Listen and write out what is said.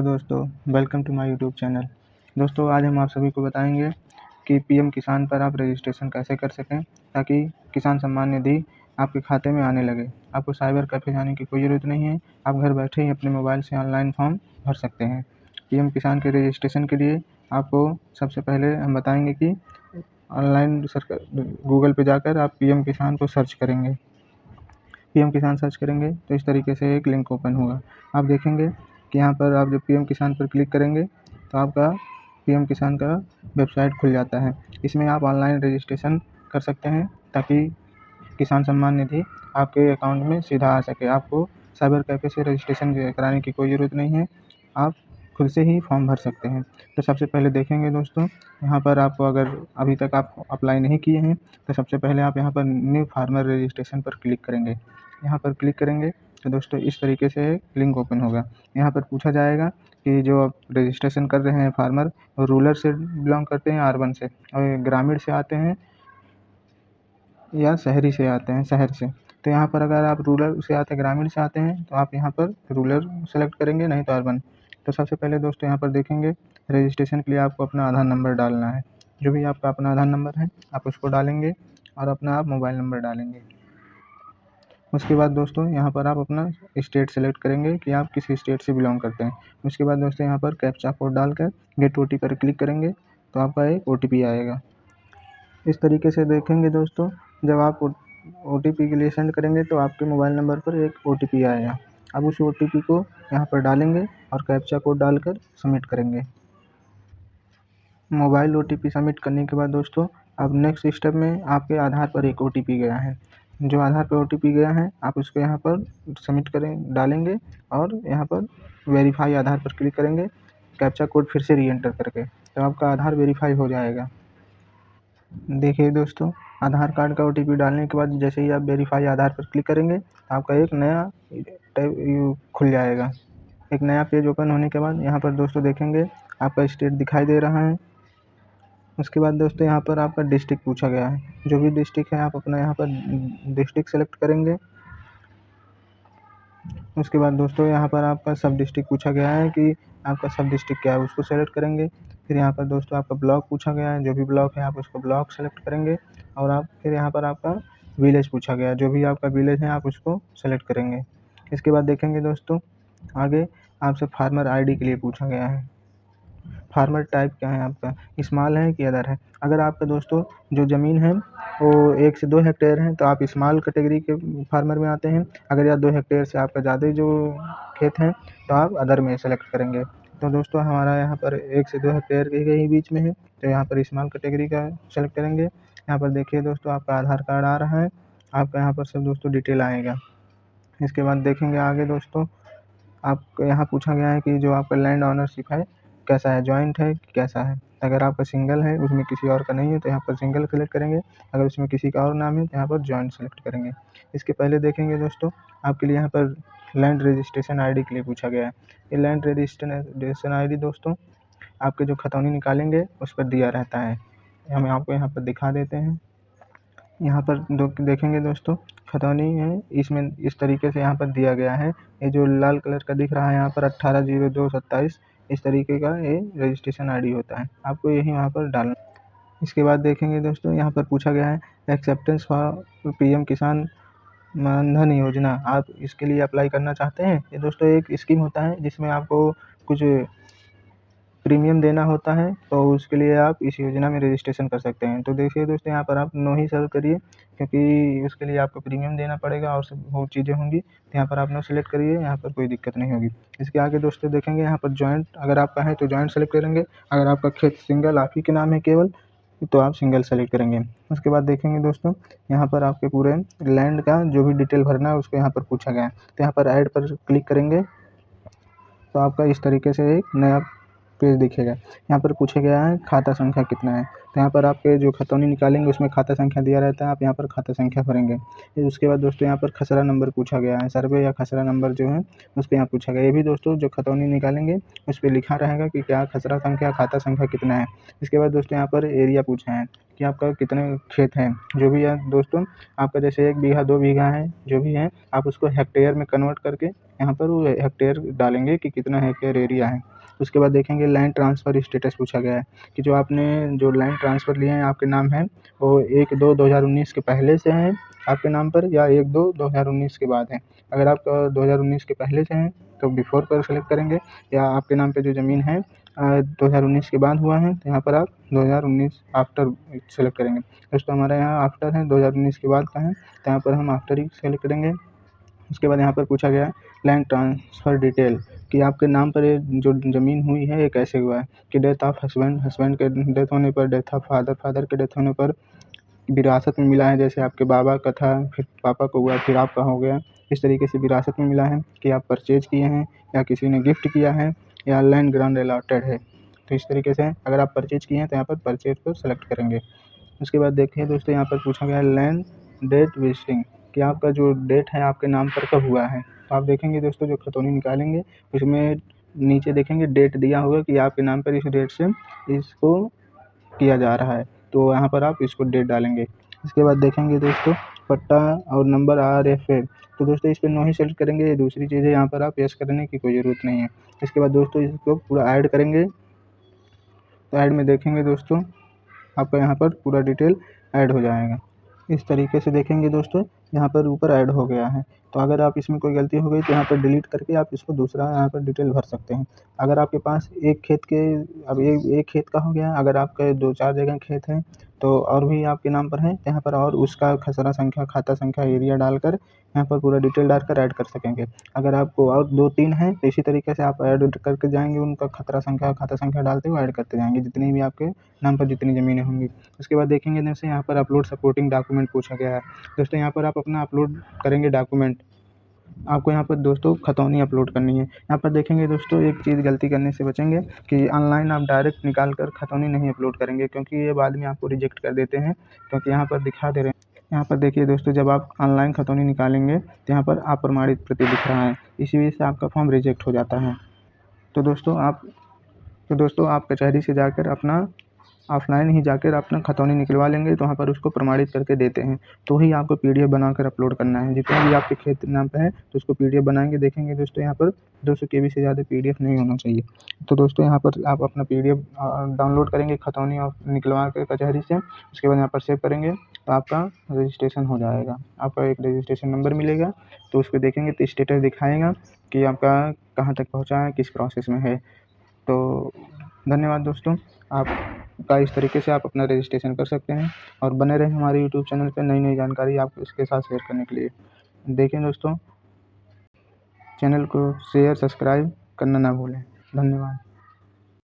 दोस्तों, welcome to my YouTube channel. दोस्तों, आज हम आप सभी को बताएंगे कि पीएम किसान पर आप रजिस्ट्रेशन कैसे कर सकें ताकि किसान सम्मान निधि आपके खाते में आने लगे। आपको साइबर कैफ़े जाने की कोई ज़रूरत नहीं है। आप घर बैठे ही अपने मोबाइल से ऑनलाइन फॉर्म भर सकते हैं। पीएम किसान के रजिस्ट्रेशन के लिए आपको सबसे पहले हम बताएंगे कि ऑनलाइन गूगल पे जाकर आप पीएम किसान को सर्च करेंगे। पीएम किसान सर्च करेंगे तो इस तरीके से एक लिंक ओपन होगा। आप देखेंगे कि यहाँ पर आप जब पीएम किसान पर क्लिक करेंगे तो आपका पीएम किसान का वेबसाइट खुल जाता है। इसमें आप ऑनलाइन रजिस्ट्रेशन कर सकते हैं ताकि किसान सम्मान निधि आपके अकाउंट में सीधा आ सके। आपको साइबर कैफ़े से रजिस्ट्रेशन कराने की कोई ज़रूरत नहीं है। आप खुद से ही फॉर्म भर सकते हैं। तो सबसे पहले देखेंगे दोस्तों, यहाँ पर आपको अगर अभी तक आप अप्लाई नहीं किए हैं तो सबसे पहले आप यहाँ पर न्यू फार्मर रजिस्ट्रेशन पर क्लिक करेंगे। यहाँ पर क्लिक करेंगे तो दोस्तों इस तरीके से लिंक ओपन होगा। यहाँ पर पूछा जाएगा कि जो आप रजिस्ट्रेशन कर रहे हैं फार्मर, रूरल से बिलोंग करते हैं अर्बन से, और ग्रामीण से आते हैं या शहरी से आते हैं शहर से। तो यहाँ पर अगर आप रूरल से आते हैं, ग्रामीण से आते हैं तो आप यहाँ पर रूरल सेलेक्ट करेंगे, नहीं तो अर्बन। तो सबसे पहले दोस्तों यहाँ पर देखेंगे रजिस्ट्रेशन के लिए आपको अपना आधार नंबर डालना है। जो भी आपका अपना आधार नंबर है आप उसको डालेंगे और अपना आप मोबाइल नंबर डालेंगे। उसके बाद दोस्तों यहाँ पर आप अपना स्टेट सेलेक्ट करेंगे कि आप किस स्टेट से बिलोंग करते हैं। उसके बाद दोस्तों यहाँ पर कैप्चा कोड डालकर गेट ओटीपी पर क्लिक करेंगे तो आपका एक ओटीपी आएगा। इस तरीके से देखेंगे दोस्तों, जब आप ओटीपी के लिए सेंड करेंगे तो आपके मोबाइल नंबर पर एक ओटीपी आएगा। अब उस ओटीपी को यहाँ पर डालेंगे और कैप्चा कोड डालकर सबमिट करेंगे। मोबाइल ओटीपी सबमिट करने के बाद दोस्तों अब नेक्स्ट स्टेप में आपके आधार पर एक ओटीपी गया है। जो आधार पर ओटीपी गया है आप उसको यहाँ पर सबमिट डालेंगे और यहाँ पर वेरीफाई आधार पर क्लिक करेंगे, कैप्चा कोड फिर से री एंटर करके, तो आपका आधार वेरीफाई हो जाएगा। देखिए दोस्तों, आधार कार्ड का ओटीपी डालने के बाद जैसे ही आप वेरीफाई आधार पर क्लिक करेंगे आपका एक नया टैब खुल जाएगा। एक नया पेज ओपन होने के बाद यहाँ पर दोस्तों देखेंगे आपका स्टेट दिखाई दे रहा है। उसके बाद दोस्तों यहाँ पर आपका डिस्ट्रिक्ट पूछा गया है। जो भी डिस्ट्रिक्ट है आप अपना यहाँ पर डिस्ट्रिक्ट सेलेक्ट करेंगे। उसके बाद दोस्तों यहाँ पर आपका सब डिस्ट्रिक्ट पूछा गया है कि आपका सब डिस्ट्रिक्ट क्या है, उसको सेलेक्ट करेंगे। फिर यहाँ पर दोस्तों आपका ब्लॉक पूछा गया है, जो भी ब्लॉक है आप उसको ब्लॉक सेलेक्ट करेंगे। और आप फिर यहाँ पर आपका विलेज पूछा गया है, जो भी आपका विलेज है आप उसको सेलेक्ट करेंगे। इसके बाद देखेंगे दोस्तों आगे आपसे फार्मर आईडी के लिए पूछा गया है। फार्मर टाइप क्या है आपका, स्मॉल है कि अदर है। अगर आपका दोस्तों जो ज़मीन है वो 1 से 2 हेक्टेयर है तो आप स्मॉल कैटेगरी के फार्मर में आते हैं। अगर या 2 हेक्टेयर से आपका ज़्यादा जो खेत हैं तो आप अदर में सेलेक्ट करेंगे। तो दोस्तों हमारा यहाँ पर 1 से 2 हेक्टेयर के ही बीच में है तो यहाँ पर स्मॉल कैटेगरी का सेलेक्ट करेंगे। यहाँ पर देखिए दोस्तों आपका आधार कार्ड आ रहा है, आपका यहाँ पर सब दोस्तों डिटेल आएगा। इसके बाद देखेंगे आगे दोस्तों आपको यहाँ पूछा गया है कि जो आपका लैंड ओनरशिप है कैसा है, जॉइंट है कि कैसा है। अगर आपका सिंगल है, उसमें किसी और का नहीं है तो यहाँ पर सिंगल सेलेक्ट करेंगे। अगर उसमें किसी का और नाम है तो यहाँ पर जॉइंट सेलेक्ट करेंगे। इसके पहले देखेंगे दोस्तों आपके लिए यहाँ पर लैंड रजिस्ट्रेशन आईडी के लिए पूछा गया है। ये लैंड रजिस्ट्रेशन आईडी दोस्तों आपके जो खतौनी निकालेंगे उस पर दिया रहता है। हम आपको यहाँ पर दिखा देते हैं। यहाँ पर देखेंगे दोस्तों खतौनी है, इसमें इस तरीके से यहाँ पर दिया गया है। ये जो लाल कलर का दिख रहा है यहाँ पर 180227 इस तरीके का ये रजिस्ट्रेशन आईडी होता है, आपको यही यहाँ पर डालना। इसके बाद देखेंगे दोस्तों यहाँ पर पूछा गया है एक्सेप्टेंस फॉर पीएम किसान मानधन योजना, आप इसके लिए अप्लाई करना चाहते हैं। ये दोस्तों एक स्कीम होता है जिसमें आपको कुछ प्रीमियम देना होता है, तो उसके लिए आप इस योजना में रजिस्ट्रेशन कर सकते हैं। तो देखिए दोस्तों यहाँ पर आप नो ही सेलेक्ट करिए क्योंकि उसके लिए आपको प्रीमियम देना पड़ेगा और सब बहुत चीज़ें होंगी। तो यहाँ पर आप नो सेलेक्ट करिए, यहाँ पर कोई दिक्कत नहीं होगी। इसके आगे दोस्तों देखेंगे यहाँ पर जॉइंट, अगर आपका है तो जॉइंट सेलेक्ट करेंगे। अगर आपका खेत सिंगल आप ही के नाम है केवल तो आप सिंगल सेलेक्ट करेंगे। उसके बाद देखेंगे दोस्तों यहाँ पर आपके पूरे लैंड का जो भी डिटेल भरना है उसको यहाँ पर पूछा गया है। तो यहाँ पर ऐड पर क्लिक करेंगे तो आपका इस तरीके से एक नया पेज दिखेगा। यहाँ पर पूछा गया है खाता संख्या कितना है, तो यहाँ पर आपके जो खतौनी निकालेंगे उसमें खाता संख्या दिया रहता है, आप यहाँ पर खाता संख्या भरेंगे। फिर उसके बाद दोस्तों यहाँ पर खसरा नंबर पूछा गया है, सर्वे या खसरा नंबर जो है उस पर यहाँ पूछा गया। ये भी दोस्तों जो खतौनी निकालेंगे उस पर लिखा रहेगा कि क्या खसरा संख्या खाता संख्या कितना है। इसके बाद दोस्तों यहाँ पर एरिया पूछा है कि आपका कितने खेत हैं। जो भी है दोस्तों आपका जैसे 1 बीघा 2 बीघा है जो भी है आप उसको हेक्टेयर में कन्वर्ट करके यहाँ पर वो हेक्टेयर डालेंगे कि कितना हेक्टेयर एरिया है। उसके बाद देखेंगे लैंड ट्रांसफ़र स्टेटस पूछा गया है कि जो आपने जो लैंड ट्रांसफ़र लिए हैं आपके नाम है वो 1/2/2019 के पहले से हैं आपके नाम पर या 1/2/2019 के बाद हैं। अगर आप 2019 के पहले से हैं तो बिफोर पर सेलेक्ट करेंगे, या आपके नाम पे जो ज़मीन है 2019 के बाद हुआ है तो यहाँ पर आप 2019 आफ्टर सेलेक्ट करेंगे। दोस्तों हमारा यहाँ आफ्टर है, 2019 के बाद का है तो यहाँ पर हम आफ्टर ही सेलेक्ट करेंगे। उसके बाद यहाँ पर पूछा गया लैंड ट्रांसफ़र डिटेल कि आपके नाम पर ये जो ज़मीन हुई है ये कैसे हुआ है कि डेथ ऑफ हस्बैंड के डेथ होने पर, डेथ ऑफ फादर के डेथ होने पर, विरासत में मिला है, जैसे आपके बाबा का था फिर पापा को हुआ फिर आपका हो गया, इस तरीके से विरासत में मिला है कि आप परचेज किए हैं या किसी ने गिफ्ट किया है या लैंड ग्रांड अलॉटेड है। तो इस तरीके से अगर आप परचेज किए हैं तो यहाँ पर परचेज को सेलेक्ट करेंगे। उसके बाद देखिए दोस्तों यहाँ पर पूछा गया है लैंड डेट विजिटिंग कि आपका जो डेट है आपके नाम पर कब हुआ है। तो आप देखेंगे दोस्तों जो खतौनी निकालेंगे उसमें नीचे देखेंगे डेट दिया होगा कि आपके नाम पर इस डेट से इसको किया जा रहा है, तो यहाँ पर आप इसको डेट डालेंगे। इसके बाद देखेंगे दोस्तों पट्टा और नंबर RFA, तो दोस्तों इस पर नो ही सेलेक्ट करेंगे। ये दूसरी चीज़ है, यहाँ पर आप यस करने की कोई ज़रूरत नहीं है। इसके बाद दोस्तों इसको पूरा ऐड करेंगे, तो ऐड में देखेंगे दोस्तों आपका यहाँ पर पूरा डिटेल ऐड हो जाएगा। इस तरीके से देखेंगे दोस्तों यहाँ पर ऊपर ऐड हो गया है। तो अगर आप इसमें कोई गलती हो गई तो यहाँ पर डिलीट करके आप इसको दूसरा यहाँ पर डिटेल भर सकते हैं। अगर आपके पास एक खेत के अब एक खेत का हो गया, अगर आपके 2-4 जगह खेत हैं तो और भी आपके नाम पर है तो यहाँ पर और उसका खसरा संख्या, खाता संख्या, एरिया डालकर यहाँ पर पूरा डिटेल डालकर ऐड कर सकेंगे। अगर आपको और 2-3 हैं तो इसी तरीके से आप ऐड करके जाएँगे, उनका खतरा संख्या, खाता संख्या डालते हुए ऐड करते जाएँगे, जितनी भी आपके नाम पर जितनी ज़मीनें होंगी। उसके बाद देखेंगे जैसे यहाँ पर अपलोड सपोर्टिंग डॉक्यूमेंट पूछा गया है। दोस्तों यहाँ पर आप अपना अपलोड करेंगे डॉक्यूमेंट, आपको यहाँ पर दोस्तों खतौनी अपलोड करनी है। यहाँ पर देखेंगे दोस्तों एक चीज़ गलती करने से बचेंगे कि ऑनलाइन आप डायरेक्ट निकाल कर खतौनी नहीं अपलोड करेंगे, क्योंकि ये बाद में आपको रिजेक्ट कर देते हैं, क्योंकि यहाँ पर दिखा दे रहे हैं। यहाँ पर देखिए दोस्तों जब आप ऑनलाइन खतौनी निकालेंगे तो यहाँ पर अप्रमाणित प्रति दिख रहा है, इसी वजह से आपका फॉर्म रिजेक्ट हो जाता है। तो दोस्तों आप कचहरी से जाकर अपना ऑफ़लाइन ही जाकर अपना खतौनी निकलवा लेंगे, तो वहाँ पर उसको प्रमाणित करके देते हैं, तो ही आपको PDF बनाकर अपलोड करना है। जितने भी आपके खेत नाम पे है तो उसको PDF बनाएँगे। देखेंगे दोस्तों यहाँ पर 200 KB से ज़्यादा PDF नहीं होना चाहिए। तो दोस्तों यहाँ पर आप अपना PDF डाउनलोड करेंगे खतौनी और निकलवा के कचहरी से, उसके बाद यहाँ पर सेव करेंगे तो आपका रजिस्ट्रेशन हो जाएगा। आपका एक रजिस्ट्रेशन नंबर मिलेगा, तो उसपे देखेंगे तो स्टेटस दिखाएगा कि आपका कहाँ तक पहुँचा है, किस प्रोसेस में है। तो धन्यवाद दोस्तों, आपका इस तरीके से आप अपना रजिस्ट्रेशन कर सकते हैं और बने रहें हमारे यूट्यूब चैनल पे नई जानकारी आपको इसके साथ शेयर करने के लिए। देखें दोस्तों, चैनल को शेयर, सब्सक्राइब करना ना भूलें। धन्यवाद।